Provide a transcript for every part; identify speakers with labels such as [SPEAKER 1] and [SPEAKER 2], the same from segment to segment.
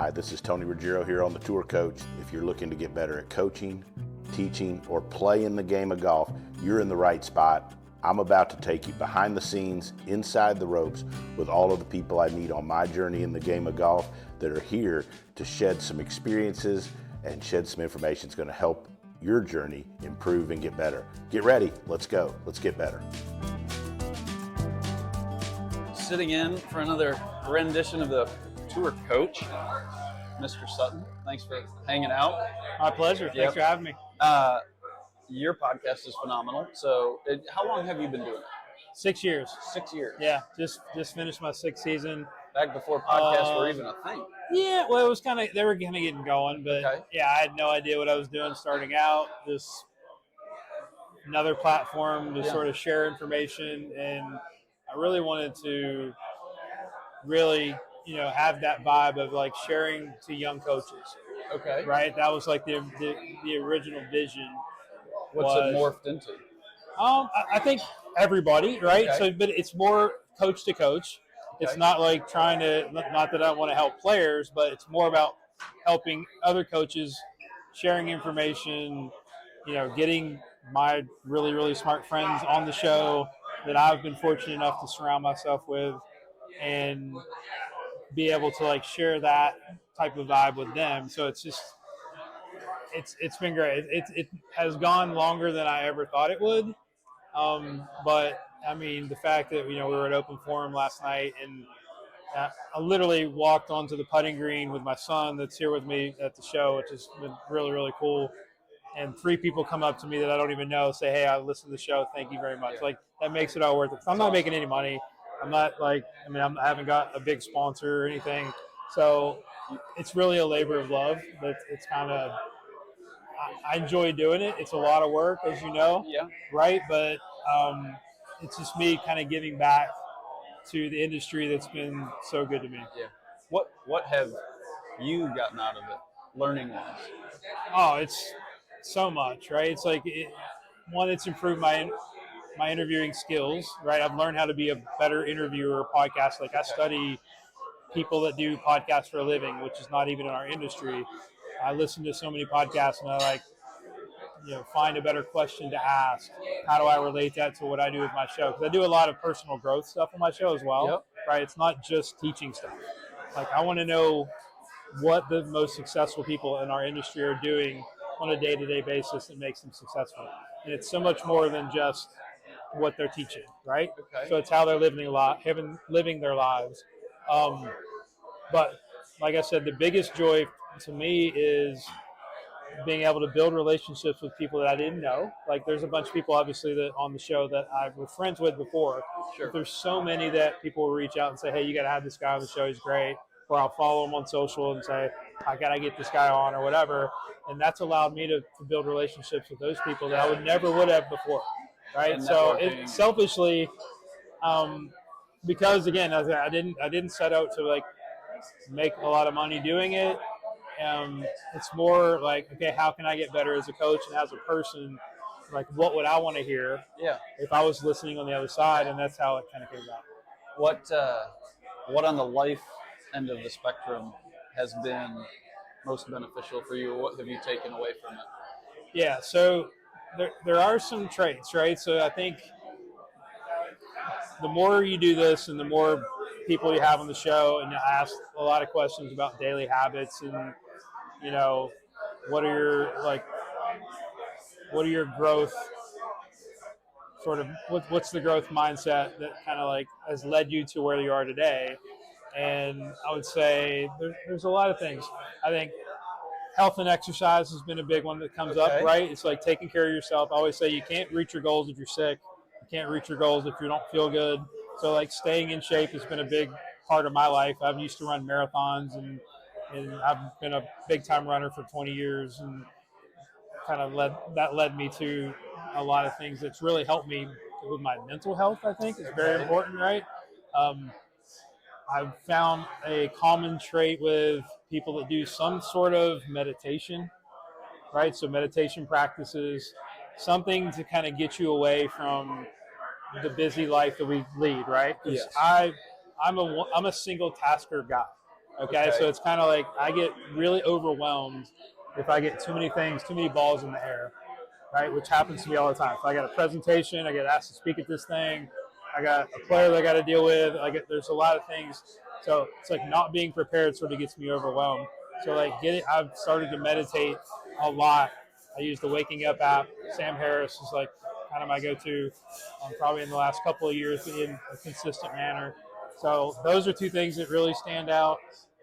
[SPEAKER 1] Hi, this is Tony Ruggiero here on the Tour Coach. If you're looking to get better at coaching, teaching, or playing the game of golf, you're in the right spot. I'm about to take you behind the scenes, inside the ropes, with all of the people I meet on my journey in the game of golf that are here to shed some experiences and shed some information that's going to help your journey improve and get better. Get ready. Let's go. Let's get better.
[SPEAKER 2] Sitting in for another rendition of the Tour Coach, Mr. Sutton. Thanks for hanging out.
[SPEAKER 3] My pleasure. Thanks for having me.
[SPEAKER 2] Your podcast is phenomenal. So how long have you been doing it?
[SPEAKER 3] 6 years.
[SPEAKER 2] 6 years.
[SPEAKER 3] Yeah, just finished my sixth season.
[SPEAKER 2] Back before podcasts were even a thing.
[SPEAKER 3] Yeah, well, it was they were kind of getting going, but
[SPEAKER 2] Okay.
[SPEAKER 3] yeah, I had no idea what I was doing starting out. Just another platform to sort of share information, and I really wanted to have that vibe of like sharing to young coaches.
[SPEAKER 2] Okay.
[SPEAKER 3] Right? That was like the original vision.
[SPEAKER 2] What's it morphed into?
[SPEAKER 3] I think everybody, right?
[SPEAKER 2] Okay.
[SPEAKER 3] So, but it's more coach to coach.
[SPEAKER 2] Okay.
[SPEAKER 3] It's not like trying to, not that I want to help players, but it's more about helping other coaches, sharing information, getting my really, really smart friends on the show that I've been fortunate enough to surround myself with, and be able to like share that type of vibe with them. So it's just, it's been great. It has gone longer than I ever thought it would. But I mean, the fact that, we were at open forum last night, and I literally walked onto the putting green with my son that's here with me at the show, which has been really, really cool. And 3 people come up to me that I don't even know, say, "Hey, I listened to the show. Thank you very much."
[SPEAKER 2] Yeah.
[SPEAKER 3] Like, that makes it all worth it. I'm not making any money. I'm not like, I haven't got a big sponsor or anything. So it's really a labor of love. But it's kind of, I enjoy doing it. It's a lot of work, as you know.
[SPEAKER 2] Yeah.
[SPEAKER 3] Right. But it's just me kind of giving back to the industry that's been so good to me.
[SPEAKER 2] Yeah. What have you gotten out of it, learning-wise?
[SPEAKER 3] Oh, it's so much, right? It's like, it's improved my interviewing skills, right? I've learned how to be a better interviewer, podcast. Like, I study people that do podcasts for a living, which is not even in our industry. I listen to so many podcasts, and I find a better question to ask. How do I relate that to what I do with my show? Because I do a lot of personal growth stuff on my show as well.
[SPEAKER 2] Yep.
[SPEAKER 3] Right? It's not just teaching stuff. Like, I want to know what the most successful people in our industry are doing on a day-to-day basis that makes them successful. And it's so much more than just what they're teaching, right?
[SPEAKER 2] Okay.
[SPEAKER 3] So it's how they're living their lives. But like I said, the biggest joy to me is being able to build relationships with people that I didn't know. Like, there's a bunch of people, obviously, that on the show that I was friends with before.
[SPEAKER 2] Sure.
[SPEAKER 3] But there's so many that people will reach out and say, "Hey, you got to have this guy on the show. He's great." Or I'll follow him on social and say, "I got to get this guy on," or whatever. And that's allowed me to build relationships with those people that I never would have before. Right.
[SPEAKER 2] And
[SPEAKER 3] so
[SPEAKER 2] networking.
[SPEAKER 3] Because again, I didn't set out to like make a lot of money doing it. It's more like, okay, how can I get better as a coach and as a person? Like, what would I want to hear if I was listening on the other side? And that's how it kind of came about.
[SPEAKER 2] What on the life end of the spectrum has been most beneficial for you? What have you taken away from it?
[SPEAKER 3] Yeah, so there are some traits, right? So I think the more you do this and the more people you have on the show, and you ask a lot of questions about daily habits and, what are your growth sort of, what's the growth mindset that kind of like has led you to where you are today? And I would say there's a lot of things. I think health and exercise has been a big one that comes up, right? It's like taking care of yourself. I always say you can't reach your goals if you're sick. You can't reach your goals if you don't feel good. So like staying in shape has been a big part of my life. I've used to run marathons, and I've been a big time runner for 20 years, and kind of led me to a lot of things that's really helped me with my mental health. I think is very important, right? I've found a common trait with people that do some sort of meditation, right? So meditation practices, something to kind of get you away from the busy life that we lead, right? Because I'm a single tasker guy. Okay, so it's kind of like I get really overwhelmed if I get too many things, too many balls in the air, right? Which happens to me all the time. If I got a presentation, I get asked to speak at this thing, I got a player that I got to deal with. There's a lot of things. So it's like not being prepared sort of gets me overwhelmed. So like I've started to meditate a lot. I use the Waking Up app. Sam Harris is like kind of my go-to, probably in the last couple of years in a consistent manner. So those are two things that really stand out.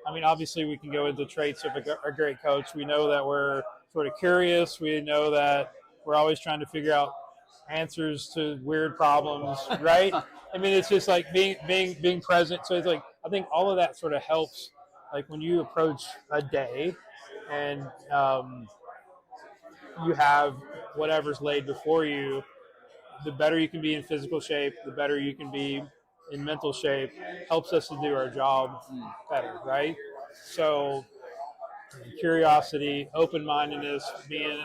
[SPEAKER 3] I mean, obviously we can go into traits of a great coach. We know that we're sort of curious. We know that we're always trying to figure out answers to weird problems, right? I mean, it's just like being present. So it's like I think all of that sort of helps. Like when you approach a day, and you have whatever's laid before you, the better you can be in physical shape, the better you can be in mental shape. Helps us to do our job better, right? So curiosity, open-mindedness, being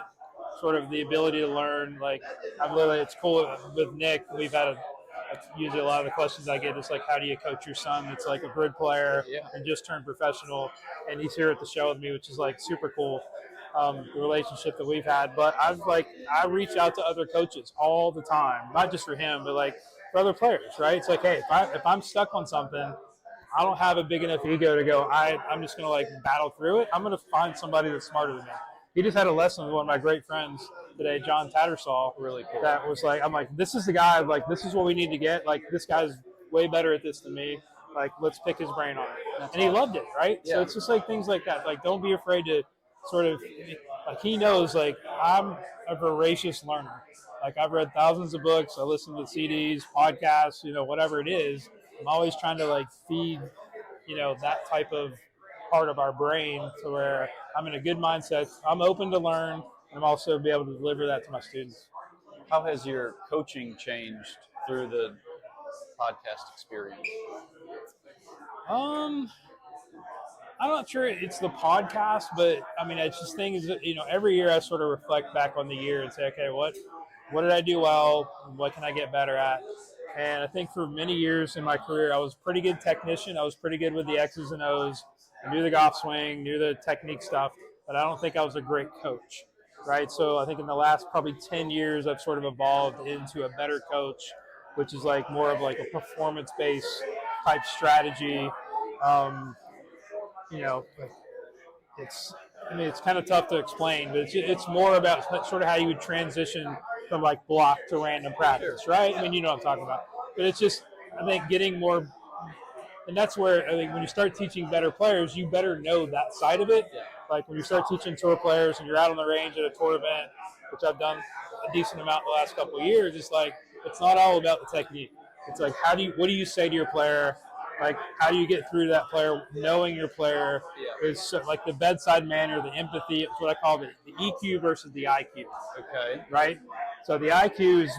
[SPEAKER 3] sort of the ability to learn. Like it's cool with Nick. We've had usually a lot of the questions I get is like, how do you coach your son? It's like a grid player and just turned professional, and he's here at the show with me, which is like super cool. The relationship that we've had, but I reach out to other coaches all the time, not just for him, but like for other players, right? It's like, hey, if I'm stuck on something, I don't have a big enough ego to go, I'm just going to like battle through it. I'm going to find somebody that's smarter than me. He just had a lesson with one of my great friends today, John Tattersall. Really cool. That was like, I'm like, this is the guy, like, this is what we need to get. Like, this guy's way better at this than me. Like, let's pick his brain on it. And he loved it, right? Yeah. So it's just like things like that. Like, don't be afraid to sort of, like, he knows, like, I'm a voracious learner. Like, I've read thousands of books. I listen to CDs, podcasts, whatever it is. I'm always trying to like feed, that type of part of our brain to where I'm in a good mindset. I'm open to learn, and I'm also be able to deliver that to my students.
[SPEAKER 2] How has your coaching changed through the podcast experience?
[SPEAKER 3] I'm not sure it's the podcast, but I mean, it's just things that, every year I sort of reflect back on the year and say, okay, what did I do well? What can I get better at? And I think for many years in my career, I was a pretty good technician. I was pretty good with the X's and O's. I knew the golf swing, knew the technique stuff, but I don't think I was a great coach, right? So I think in the last probably 10 years, I've sort of evolved into a better coach, which is like more of like a performance-based type strategy. It's kind of tough to explain, but it's more about sort of how you would transition from like block to random practice, right? I mean, you know what I'm talking about. But it's just, I think, getting more, and that's where I think when you start teaching better players, you better know that side of it. Yeah. Like when you start teaching tour players and you're out on the range at a tour event, which I've done a decent amount the last couple of years, it's like it's not all about the technique. It's like what do you say to your player? Like, how do you get through that player, knowing your player is like the bedside manner, the empathy. It's what I call the EQ versus the IQ. Okay. Right? So the IQ is,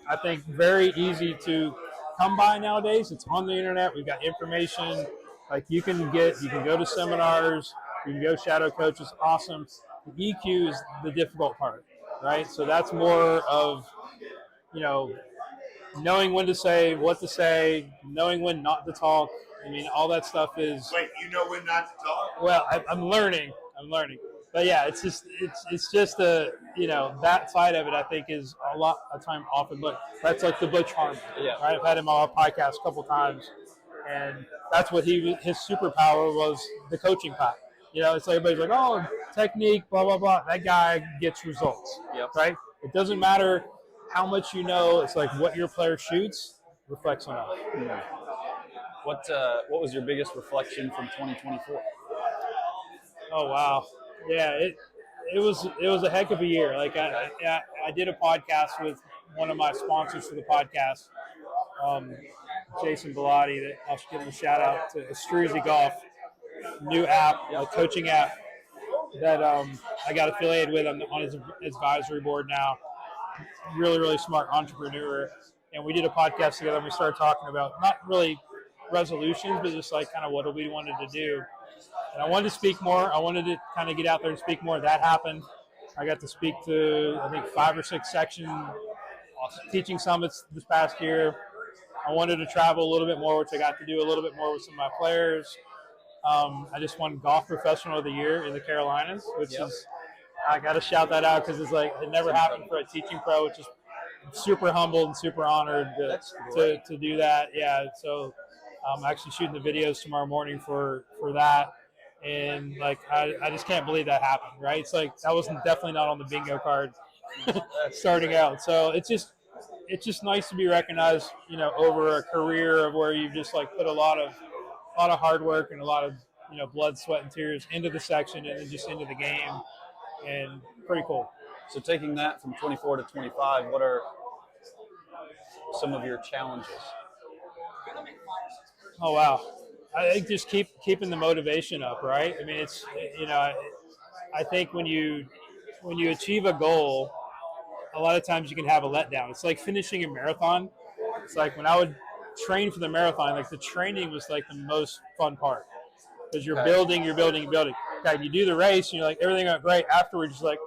[SPEAKER 3] I think, very easy to come by nowadays. It's on the internet. We've got information. Like, you can go to seminars. You can go shadow coach. It's awesome. The EQ is the difficult part, right? So that's more of, knowing when to say, what to say, knowing when not to talk. I mean, all that stuff is.
[SPEAKER 4] Wait, you know when not to talk?
[SPEAKER 3] Well, I'm learning. But yeah, it's just that side of it, I think, is a lot of time often looked. That's like the Butch Harmon. Yeah. Right. I've had him on our podcast a couple times, and that's what his superpower was, the coaching part. It's like everybody's like, oh, technique, blah blah blah. That guy gets results. Yep. Right. It doesn't matter how much you know. It's like what your player shoots reflects on us.
[SPEAKER 2] Mm. What was your biggest reflection from 2024?
[SPEAKER 3] Oh wow, yeah, it was a heck of a year. Like I did a podcast with one of my sponsors for the podcast, Jason Bellotti. That I'll give him a shout out to Astruzi Golf, new app, a coaching app that I got affiliated with. I'm on his advisory board now. Really, really smart entrepreneur. And we did a podcast together and we started talking about not really resolutions, but just like kind of what we wanted to do. And I wanted to speak more. I wanted to kind of get out there and speak more. That happened. I got to speak to, I think, 5 or 6 section teaching summits this past year. I wanted to travel a little bit more, which I got to do a little bit more with some of my players. I just won Golf Professional of the Year in the Carolinas, which is, I got to shout that out because it's like it never happened for a teaching pro, which is super humbled and super honored to do that. Yeah, so I'm actually shooting the videos tomorrow morning for that. And like I just can't believe that happened, right? It's like that wasn't definitely not on the bingo card starting out. So it's just nice to be recognized, you know, over a career of where you've just like put a lot of hard work and a lot of, you know, blood, sweat, and tears into the section and then just into the game, and pretty cool.
[SPEAKER 2] So taking that from 24 to 25, what are some of your challenges?
[SPEAKER 3] Oh wow, I think just keeping the motivation up, right? I mean, it's, you know, I think when you achieve a goal, a lot of times you can have a letdown. It's like finishing a marathon. It's like when I would train for the marathon, like the training was like the most fun part because you're building. Okay, you do the race, and you're like, everything went great. Afterwards, you're like,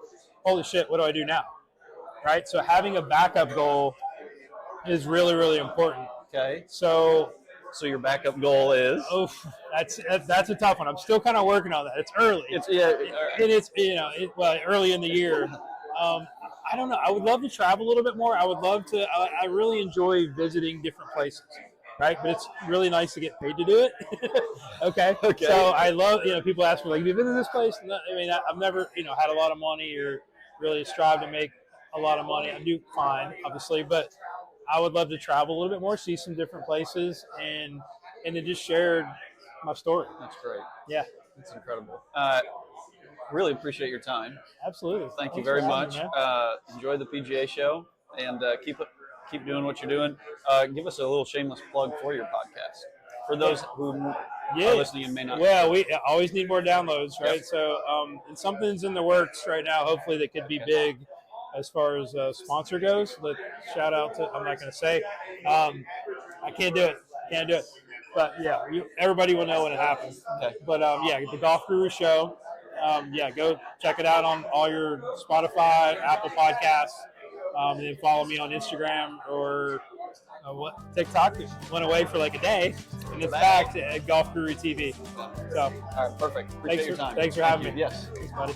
[SPEAKER 3] holy shit, what do I do now? Right? So having a backup goal is really, really important.
[SPEAKER 2] Okay.
[SPEAKER 3] So
[SPEAKER 2] your backup goal is?
[SPEAKER 3] Oh, that's a tough one. I'm still kind of working on that. It's early.
[SPEAKER 2] It's
[SPEAKER 3] you know, early in the year. I don't know. I would love to travel a little bit more. I would love to. I really enjoy visiting different places, right? But it's really nice to get paid to do it. Okay. So I love, you know, people ask me like, have you been to this place? I mean, I've never, you know, had a lot of money or really strive to make a lot of money. I do fine, obviously, but I would love to travel a little bit more, see some different places, and then just share my story.
[SPEAKER 2] That's great.
[SPEAKER 3] Yeah.
[SPEAKER 2] That's incredible. Really appreciate your time.
[SPEAKER 3] Absolutely.
[SPEAKER 2] Thank you very much. Enjoy the PGA show, and keep doing what you're doing. Give us a little shameless plug for your podcast for those who are listening and may not.
[SPEAKER 3] Well, we always need more downloads, right? Yep. So, and something's in the works right now. Hopefully, that could be big as far as sponsor goes. But shout out to, I'm not going to say. I can't do it. But yeah, everybody will know when it happens. Okay. But yeah, the Golf Guru Show. Yeah, go check it out on all your Spotify, Apple Podcasts, and then follow me on Instagram or TikTok. It went away for like a day, and it's back to Golf Guru TV. So,
[SPEAKER 2] all right, perfect. Appreciate your time.
[SPEAKER 3] Thanks for having me.
[SPEAKER 2] Yes.
[SPEAKER 3] Thanks, buddy.